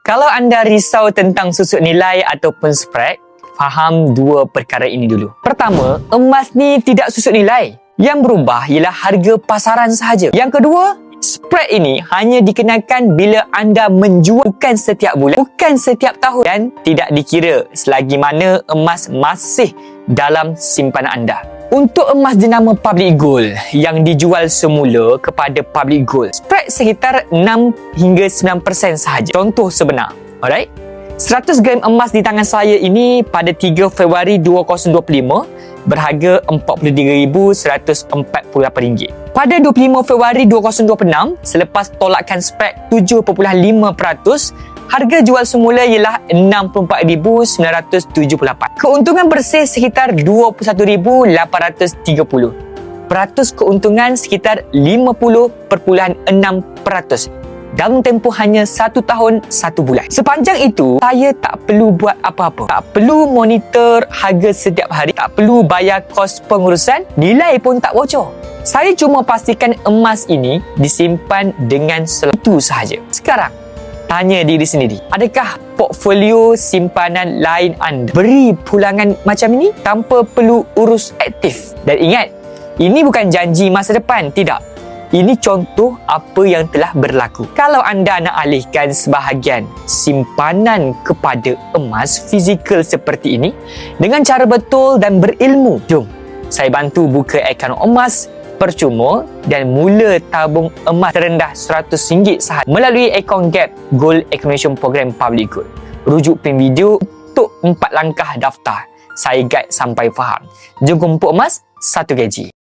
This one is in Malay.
Kalau anda risau tentang susut nilai ataupun spread, faham dua perkara ini dulu. Pertama, emas ni tidak susut nilai. Yang berubah ialah harga pasaran sahaja. Yang kedua, spread ini hanya dikenakan bila anda menjual, bukan setiap bulan, bukan setiap tahun, dan tidak dikira selagi mana emas masih dalam simpanan anda. Untuk emas jenama public gold yang dijual semula kepada public gold, spread sekitar 6 hingga 9% sahaja. Contoh sebenar, alright? 100 gram emas di tangan saya ini pada 3 Februari 2025 berharga RM43,148. Pada 25 Februari 2026, selepas tolakan spread 7.5%, harga jual semula ialah RM64,978. Keuntungan bersih sekitar RM21,830. Peratus keuntungan sekitar 50.6%. Dalam tempoh hanya 1 tahun 1 bulan. Sepanjang itu, saya tak perlu buat apa-apa. Tak perlu monitor harga setiap hari. Tak perlu bayar kos pengurusan. Nilai pun tak bocor. Saya cuma pastikan emas ini disimpan dengan itu sahaja. Sekarang, tanya diri sendiri. Adakah portfolio simpanan lain anda beri pulangan macam ini tanpa perlu urus aktif? Dan ingat, ini bukan janji masa depan. Tidak. Ini contoh apa yang telah berlaku. Kalau anda nak alihkan sebahagian simpanan kepada emas fizikal seperti ini dengan cara betul dan berilmu, jom saya bantu buka akaun emas percuma dan mula tabung emas terendah RM100 sahaja melalui akaun Gap Gold Accumulation Program Public Gold. Rujuk pin video untuk 4 langkah daftar. Saya guide sampai faham. Jom kumpul emas 1 gaji.